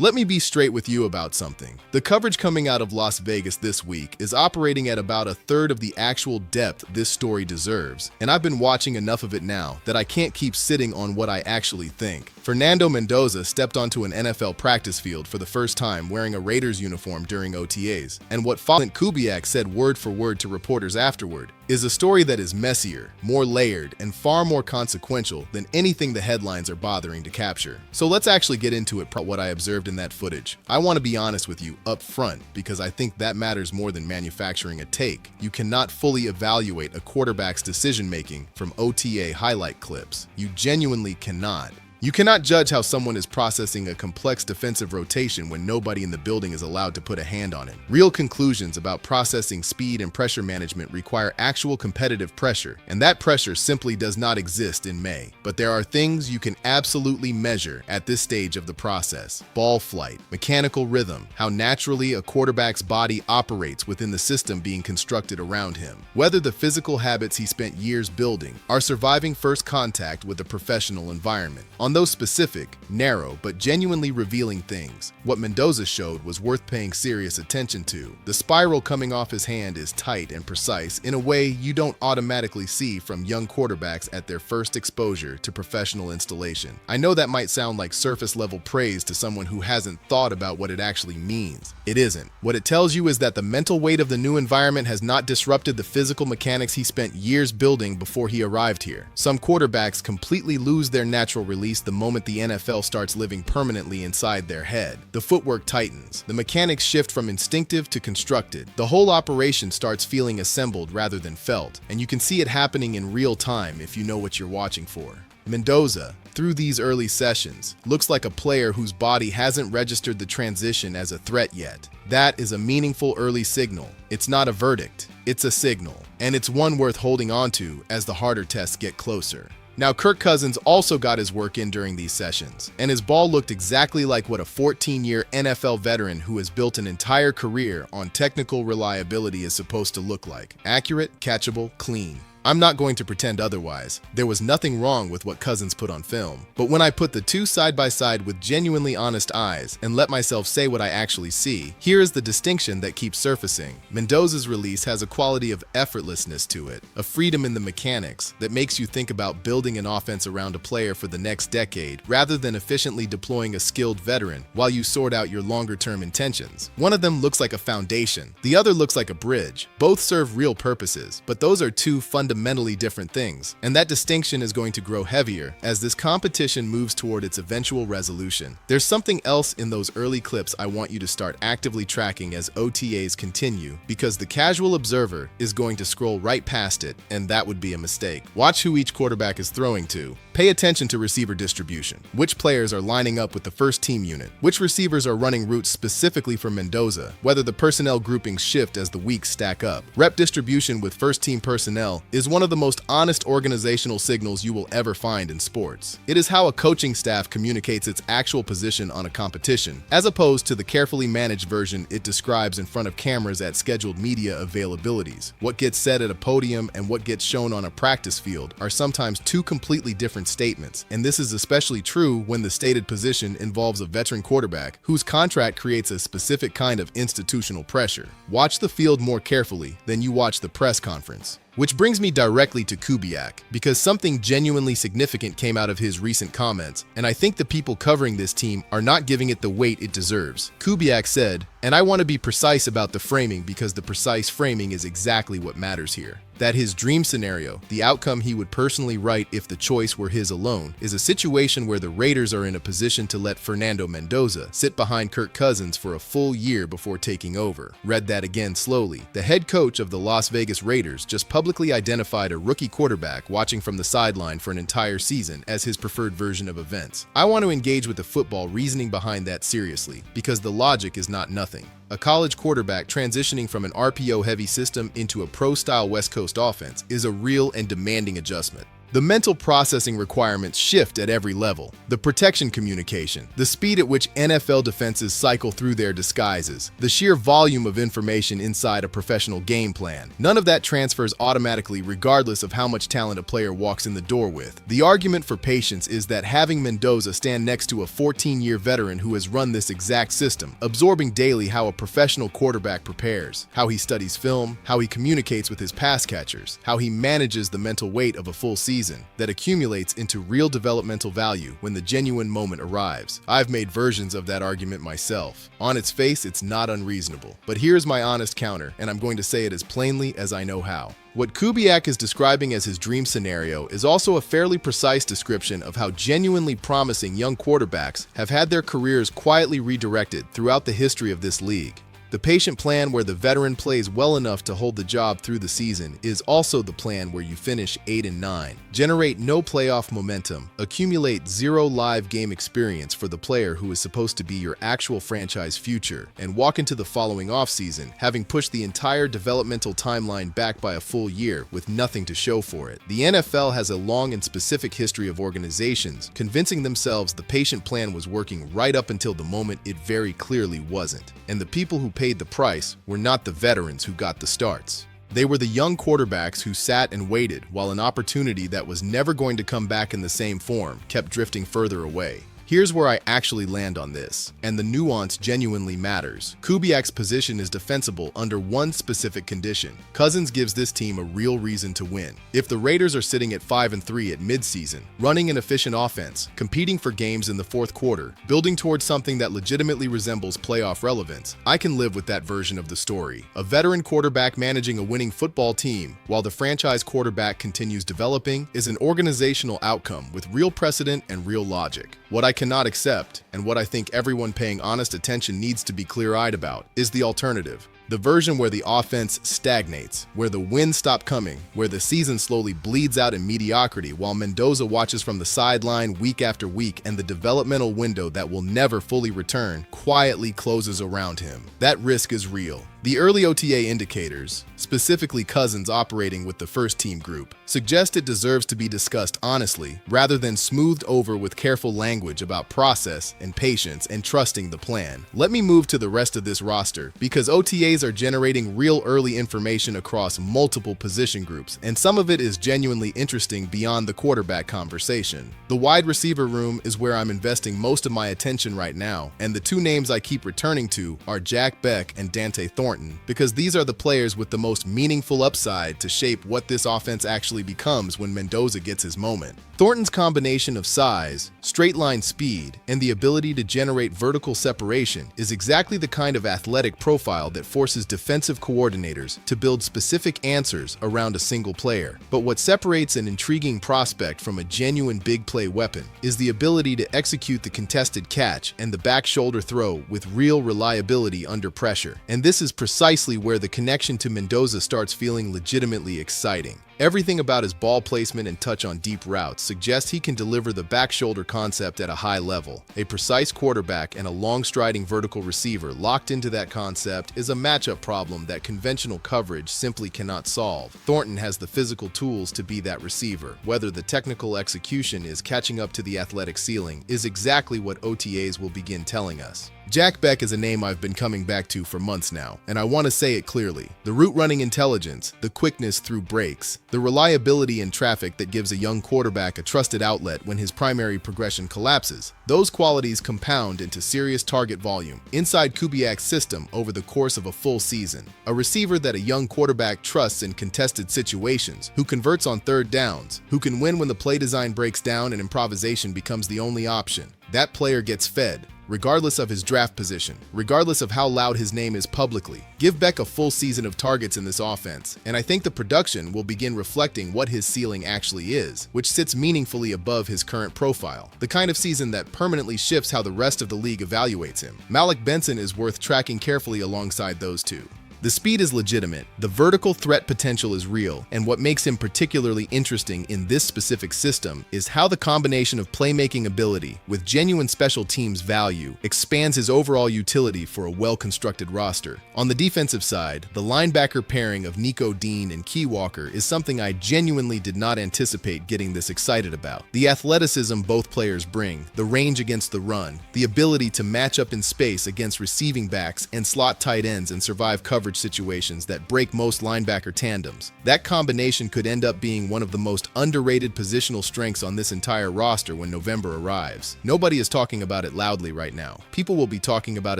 Let me be straight with you about something. The coverage coming out of Las Vegas this week is operating at about a third of the actual depth this story deserves, and I've been watching enough of it now that I can't keep sitting on what I actually think. Fernando Mendoza stepped onto an NFL practice field for the first time wearing a Raiders uniform during OTAs, and what Kubiak said word for word to reporters afterward is a story that is messier, more layered, and far more consequential than anything the headlines are bothering to capture. So let's actually get into it, what I observed in that footage. I want to be honest with you up front because I think that matters more than manufacturing a take. You cannot fully evaluate a quarterback's decision-making from OTA highlight clips. You genuinely cannot. You cannot judge how someone is processing a complex defensive rotation when nobody in the building is allowed to put a hand on it. Real conclusions about processing speed and pressure management require actual competitive pressure, and that pressure simply does not exist in May. But there are things you can absolutely measure at this stage of the process. Ball flight, mechanical rhythm, how naturally a quarterback's body operates within the system being constructed around him. Whether the physical habits he spent years building are surviving first contact with a professional environment. On those specific, narrow, but genuinely revealing things, what Mendoza showed was worth paying serious attention to. The spiral coming off his hand is tight and precise in a way you don't automatically see from young quarterbacks at their first exposure to professional installation. I know that might sound like surface-level praise to someone who hasn't thought about what it actually means. It isn't. What it tells you is that the mental weight of the new environment has not disrupted the physical mechanics he spent years building before he arrived here. Some quarterbacks completely lose their natural release the moment the NFL starts living permanently inside their head. The footwork tightens. The mechanics shift from instinctive to constructed. The whole operation starts feeling assembled rather than felt, and you can see it happening in real time if you know what you're watching for. Mendoza, through these early sessions, looks like a player whose body hasn't registered the transition as a threat yet. That is a meaningful early signal. It's not a verdict, it's a signal, and it's one worth holding on to as the harder tests get closer. Now, Kirk Cousins also got his work in during these sessions, and his ball looked exactly like what a 14-year NFL veteran who has built an entire career on technical reliability is supposed to look like. Accurate, catchable, clean. I'm not going to pretend otherwise. There was nothing wrong with what Cousins put on film. But when I put the two side by side with genuinely honest eyes and let myself say what I actually see, here is the distinction that keeps surfacing. Mendoza's release has a quality of effortlessness to it, a freedom in the mechanics that makes you think about building an offense around a player for the next decade rather than efficiently deploying a skilled veteran while you sort out your longer-term intentions. One of them looks like a foundation, the other looks like a bridge. Both serve real purposes, but those are two fundamentally different things, and that distinction is going to grow heavier as this competition moves toward its eventual resolution. There's something else in those early clips I want you to start actively tracking as OTAs continue, because the casual observer is going to scroll right past it, and that would be a mistake. Watch who each quarterback is throwing to. Pay attention to receiver distribution. Which players are lining up with the first team unit? Which receivers are running routes specifically for Mendoza? Whether the personnel groupings shift as the weeks stack up. Rep distribution with first team personnel is one of the most honest organizational signals you will ever find in sports. It is how a coaching staff communicates its actual position on a competition, as opposed to the carefully managed version it describes in front of cameras at scheduled media availabilities. What gets said at a podium and what gets shown on a practice field are sometimes two completely different statements, and this is especially true when the stated position involves a veteran quarterback whose contract creates a specific kind of institutional pressure. Watch the field more carefully than you watch the press conference. Which brings me directly to Kubiak, because something genuinely significant came out of his recent comments, and I think the people covering this team are not giving it the weight it deserves. Kubiak said, and I want to be precise about the framing because the precise framing is exactly what matters here, that his dream scenario, the outcome he would personally write if the choice were his alone, is a situation where the Raiders are in a position to let Fernando Mendoza sit behind Kirk Cousins for a full year before taking over. Read that again slowly. The head coach of the Las Vegas Raiders just publicly identified a rookie quarterback watching from the sideline for an entire season as his preferred version of events. I want to engage with the football reasoning behind that seriously, because the logic is not nothing. A college quarterback transitioning from an RPO-heavy system into a pro-style West Coast offense is a real and demanding adjustment. The mental processing requirements shift at every level. The protection communication, the speed at which NFL defenses cycle through their disguises, the sheer volume of information inside a professional game plan. None of that transfers automatically regardless of how much talent a player walks in the door with. The argument for patience is that having Mendoza stand next to a 14-year veteran who has run this exact system, absorbing daily how a professional quarterback prepares, how he studies film, how he communicates with his pass catchers, how he manages the mental weight of a full season, that accumulates into real developmental value when the genuine moment arrives. I've made versions of that argument myself. On its face, it's not unreasonable. But here's my honest counter, and I'm going to say it as plainly as I know how. What Kubiak is describing as his dream scenario is also a fairly precise description of how genuinely promising young quarterbacks have had their careers quietly redirected throughout the history of this league. The patient plan where the veteran plays well enough to hold the job through the season is also the plan where you finish 8-9, generate no playoff momentum, accumulate 0 live game experience for the player who is supposed to be your actual franchise future, and walk into the following offseason having pushed the entire developmental timeline back by a full year with nothing to show for it. The NFL has a long and specific history of organizations convincing themselves the patient plan was working right up until the moment it very clearly wasn't. And the people who paid the price were not the veterans who got the starts. They were the young quarterbacks who sat and waited while an opportunity that was never going to come back in the same form kept drifting further away. Here's where I actually land on this, and the nuance genuinely matters. Kubiak's position is defensible under one specific condition. Cousins gives this team a real reason to win. If the Raiders are sitting at 5-3 at midseason, running an efficient offense, competing for games in the fourth quarter, building towards something that legitimately resembles playoff relevance, I can live with that version of the story. A veteran quarterback managing a winning football team while the franchise quarterback continues developing is an organizational outcome with real precedent and real logic. What I cannot accept, and what I think everyone paying honest attention needs to be clear-eyed about, is the alternative. The version where the offense stagnates, where the wins stop coming, where the season slowly bleeds out in mediocrity while Mendoza watches from the sideline week after week and the developmental window that will never fully return quietly closes around him. That risk is real. The early OTA indicators, specifically Cousins operating with the first-team group, suggest it deserves to be discussed honestly rather than smoothed over with careful language about process and patience and trusting the plan. Let me move to the rest of this roster because OTAs are generating real early information across multiple position groups, and some of it is genuinely interesting beyond the quarterback conversation. The wide receiver room is where I'm investing most of my attention right now, and the two names I keep returning to are Jack Beck and Dante Thornton, because these are the players with the most meaningful upside to shape what this offense actually becomes when Mendoza gets his moment. Thornton's combination of size, straight-line speed, and the ability to generate vertical separation is exactly the kind of athletic profile that forces defensive coordinators to build specific answers around a single player. But what separates an intriguing prospect from a genuine big play weapon is the ability to execute the contested catch and the back shoulder throw with real reliability under pressure. And this is precisely where the connection to Mendoza starts feeling legitimately exciting. Everything about his ball placement and touch on deep routes suggests he can deliver the back shoulder concept at a high level. A precise quarterback and a long-striding vertical receiver locked into that concept is a matchup problem that conventional coverage simply cannot solve. Thornton has the physical tools to be that receiver. Whether the technical execution is catching up to the athletic ceiling is exactly what OTAs will begin telling us. Jack Beck is a name I've been coming back to for months now, and I want to say it clearly. The route running intelligence, the quickness through breaks, the reliability in traffic that gives a young quarterback a trusted outlet when his primary progression collapses, those qualities compound into serious target volume inside Kubiak's system over the course of a full season. A receiver that a young quarterback trusts in contested situations, who converts on third downs, who can win when the play design breaks down and improvisation becomes the only option. That player gets fed, regardless of his draft position, regardless of how loud his name is publicly. Give Beck a full season of targets in this offense, and I think the production will begin reflecting what his ceiling actually is, which sits meaningfully above his current profile. The kind of season that permanently shifts how the rest of the league evaluates him. Malik Benson is worth tracking carefully alongside those two. The speed is legitimate, the vertical threat potential is real, and what makes him particularly interesting in this specific system is how the combination of playmaking ability with genuine special teams value expands his overall utility for a well-constructed roster. On the defensive side, the linebacker pairing of Nico Dean and Key Walker is something I genuinely did not anticipate getting this excited about. The athleticism both players bring, the range against the run, the ability to match up in space against receiving backs and slot tight ends and survive coverage situations that break most linebacker tandems. That combination could end up being one of the most underrated positional strengths on this entire roster when November arrives. Nobody is talking about it loudly right now. People will be talking about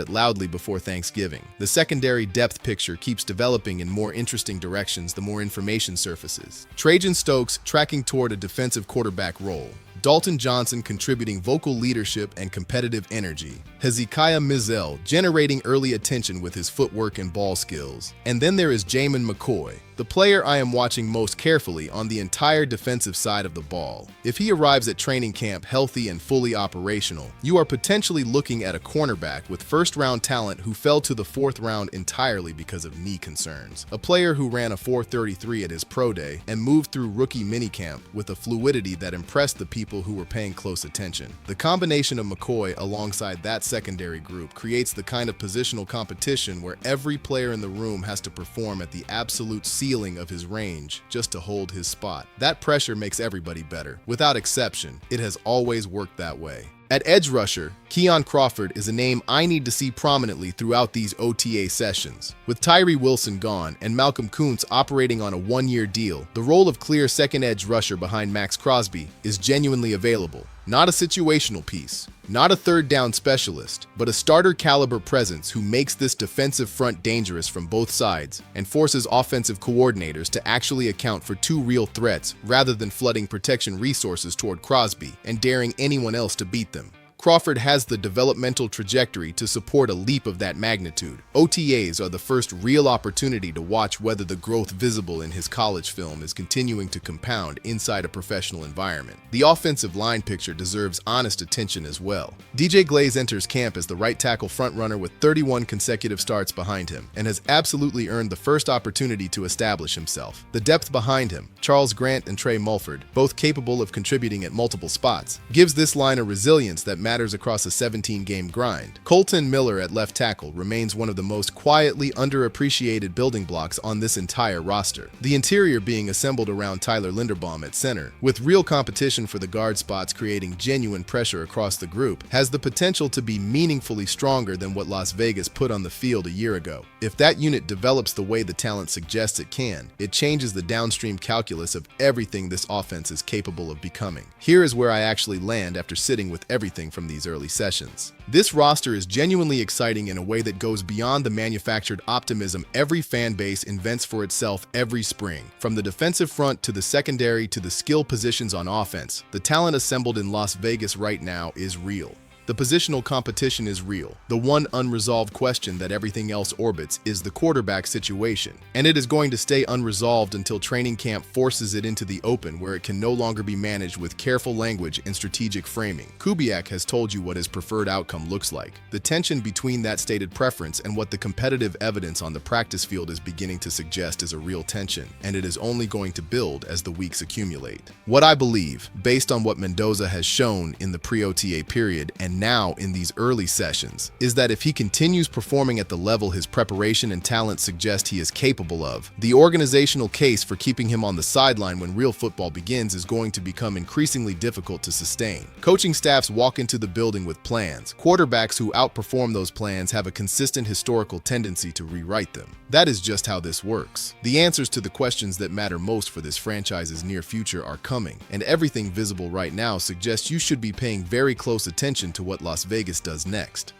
it loudly before Thanksgiving. The secondary depth picture keeps developing in more interesting directions the more information surfaces. Trajan Stokes tracking toward a defensive quarterback role. Dalton Johnson contributing vocal leadership and competitive energy. Hezekiah Mizell generating early attention with his footwork and ball skills. And then there is Jamin McCoy, the player I am watching most carefully on the entire defensive side of the ball. If he arrives at training camp healthy and fully operational, you are potentially looking at a cornerback with first-round talent who fell to the fourth round entirely because of knee concerns. A player who ran a 4.33 at his pro day and moved through rookie minicamp with a fluidity that impressed the people who were paying close attention. The combination of McCoy alongside that secondary group creates the kind of positional competition where every player in the room has to perform at the absolute ceiling of his range just to hold his spot. That pressure makes everybody better. Without exception, it has always worked that way. At edge rusher, Keon Crawford is a name I need to see prominently throughout these OTA sessions. With Tyree Wilson gone and Malcolm Kuntz operating on a one-year deal, the role of clear second edge rusher behind Max Crosby is genuinely available. Not a situational piece, not a third down specialist, but a starter caliber presence who makes this defensive front dangerous from both sides and forces offensive coordinators to actually account for two real threats rather than flooding protection resources toward Crosby and daring anyone else to beat them. Crawford has the developmental trajectory to support a leap of that magnitude. OTAs are the first real opportunity to watch whether the growth visible in his college film is continuing to compound inside a professional environment. The offensive line picture deserves honest attention as well. DJ Glaze enters camp as the right tackle frontrunner with 31 consecutive starts behind him and has absolutely earned the first opportunity to establish himself. The depth behind him, Charles Grant and Trey Mulford, both capable of contributing at multiple spots, gives this line a resilience that matters across a 17-game grind. Colton Miller at left tackle remains one of the most quietly underappreciated building blocks on this entire roster. The interior being assembled around Tyler Linderbaum at center, with real competition for the guard spots creating genuine pressure across the group, has the potential to be meaningfully stronger than what Las Vegas put on the field a year ago. If that unit develops the way the talent suggests it can, it changes the downstream calculus of everything this offense is capable of becoming. Here is where I actually land after sitting with everything from these early sessions. This roster is genuinely exciting in a way that goes beyond the manufactured optimism every fan base invents for itself every spring. From the defensive front to the secondary to the skill positions on offense, the talent assembled in Las Vegas right now is real. The positional competition is real. The one unresolved question that everything else orbits is the quarterback situation, and it is going to stay unresolved until training camp forces it into the open where it can no longer be managed with careful language and strategic framing. Kubiak has told you what his preferred outcome looks like. The tension between that stated preference and what the competitive evidence on the practice field is beginning to suggest is a real tension, and it is only going to build as the weeks accumulate. What I believe, based on what Mendoza has shown in the pre-OTA period and now in these early sessions, is that if he continues performing at the level his preparation and talent suggest he is capable of, the organizational case for keeping him on the sideline when real football begins is going to become increasingly difficult to sustain. Coaching staffs walk into the building with plans. Quarterbacks who outperform those plans have a consistent historical tendency to rewrite them. That is just how this works. The answers to the questions that matter most for this franchise's near future are coming, and everything visible right now suggests you should be paying very close attention to what Las Vegas does next.